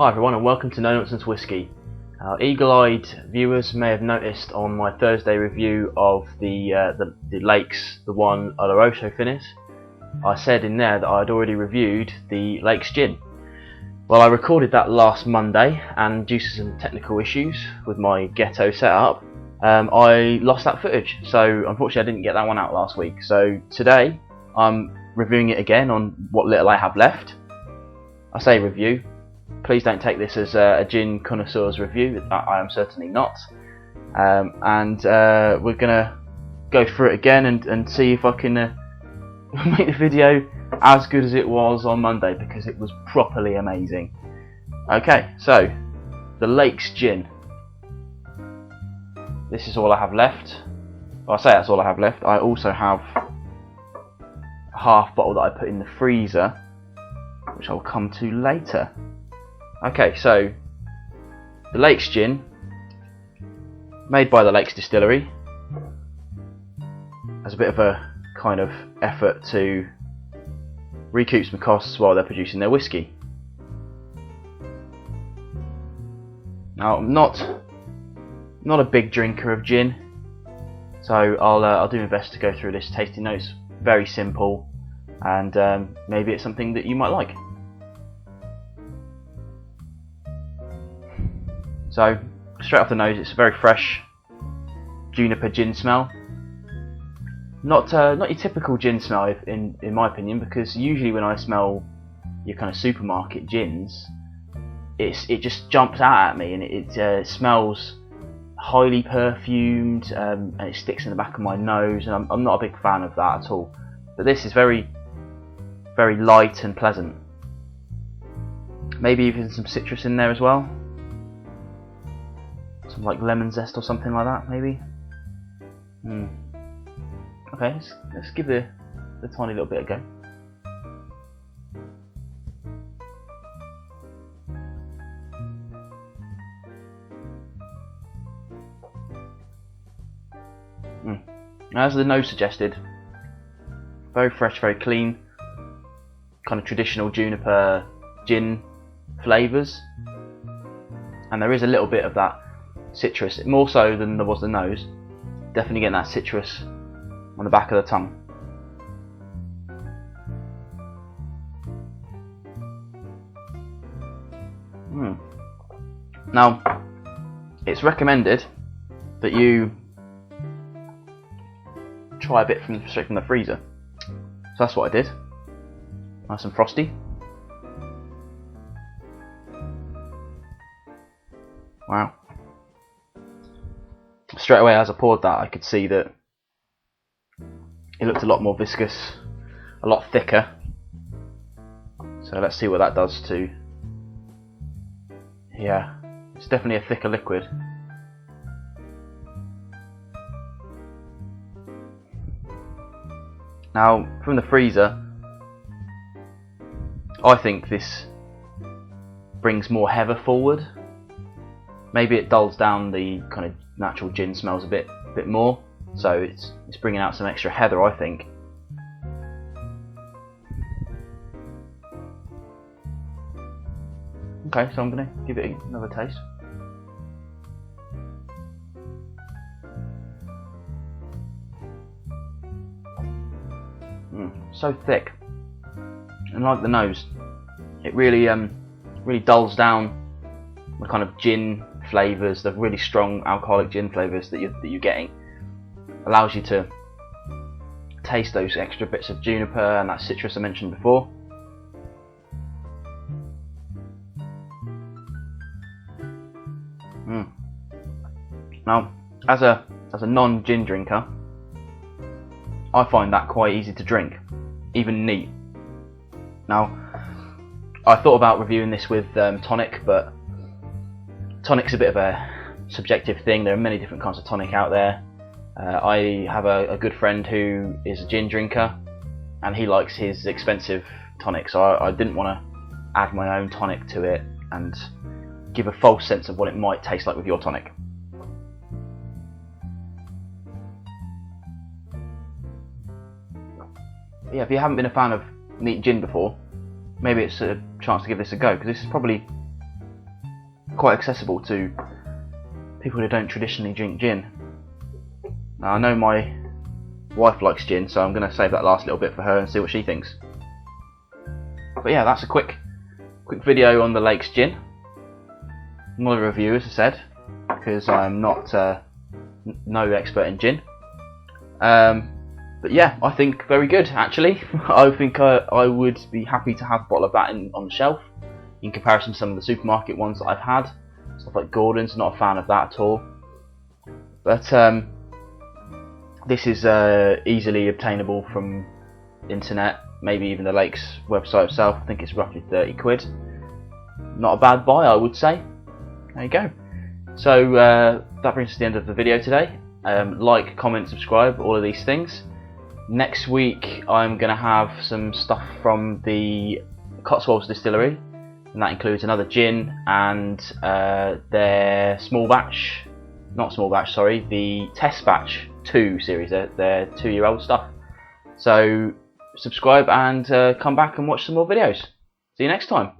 Hi everyone and welcome to No Nonsense Whisky. Eagle-eyed viewers may have noticed on my Thursday review of the Lakes, the one Oloroso finish, I said in there that I had already reviewed the Lakes Gin. Well, I recorded that last Monday, and due to some technical issues with my ghetto setup, I lost that footage. So unfortunately I didn't get that one out last week. So today I'm reviewing it again on what little I have left. I say review. Please don't take this as a gin connoisseur's review. I am certainly not. We're gonna go through it again and see if I can make the video as good as it was on Monday, because it was properly amazing. Okay, so the Lakes Gin. This is all I have left. Well, I say that's all I have left. I also have a half bottle that I put in the freezer, which I'll come to later. Okay, so the Lakes Gin, made by the Lakes Distillery, as a bit of a kind of effort to recoup some costs while they're producing their whiskey. Now, I'm not a big drinker of gin, so I'll do my best to go through this tasting notes. Very simple, and maybe it's something that you might like. So, straight off the nose, it's a very fresh juniper gin smell. Not your typical gin smell, in my opinion, because usually when I smell your kind of supermarket gins, it just jumps out at me, and it smells highly perfumed, and it sticks in the back of my nose, and I'm not a big fan of that at all. But this is very, very light and pleasant. Maybe even some citrus in there as well. Some like lemon zest or something like that, maybe. Okay, let's give the tiny little bit a go. As the nose suggested, very fresh, very clean, kind of traditional juniper gin flavours, and there is a little bit of that citrus, more so than there was the nose. Definitely getting that citrus on the back of the tongue. Now, it's recommended that you try a bit straight from the freezer. So that's what I did. Nice and frosty. Wow. Straight away as I poured that, I could see that it looked a lot more viscous, a lot thicker. So let's see what that does to... Yeah, it's definitely a thicker liquid. Now, from the freezer, I think this brings more heather forward. Maybe it dulls down the kind of natural gin smells a bit more, so it's bringing out some extra heather, I think. Okay, so I'm going to give it another taste. So thick, and like the nose, it really dulls down the kind of gin flavours, the really strong alcoholic gin flavours that you're getting. Allows you to taste those extra bits of juniper and that citrus I mentioned before. Now, as a non-gin drinker, I find that quite easy to drink, even neat. Now, I thought about reviewing this with tonic, but tonic's a bit of a subjective thing. There are many different kinds of tonic out there. I have a good friend who is a gin drinker, and he likes his expensive tonic, so I didn't want to add my own tonic to it and give a false sense of what it might taste like with your tonic. Yeah, if you haven't been a fan of neat gin before, maybe it's a chance to give this a go, because this is probably quite accessible to people who don't traditionally drink gin. Now I know my wife likes gin, so I'm going to save that last little bit for her and see what she thinks. But yeah, that's a quick video on the Lakes gin. Not a review, as I said, because I'm not no expert in gin. But yeah, I think very good actually. I think I would be happy to have a bottle of that on the shelf in comparison to some of the supermarket ones that I've had. Stuff like Gordon's, not a fan of that at all. But this is easily obtainable from internet, maybe even the Lakes website itself. I think it's roughly 30 quid. Not a bad buy, I would say. There you go. So that brings us to the end of the video today. Like, comment, subscribe, all of these things. Next week I'm going to have some stuff from the Lakes Distillery, and that includes another gin and their the test batch 2 series, their 2-year-old stuff. So subscribe and come back and watch some more videos. See you next time.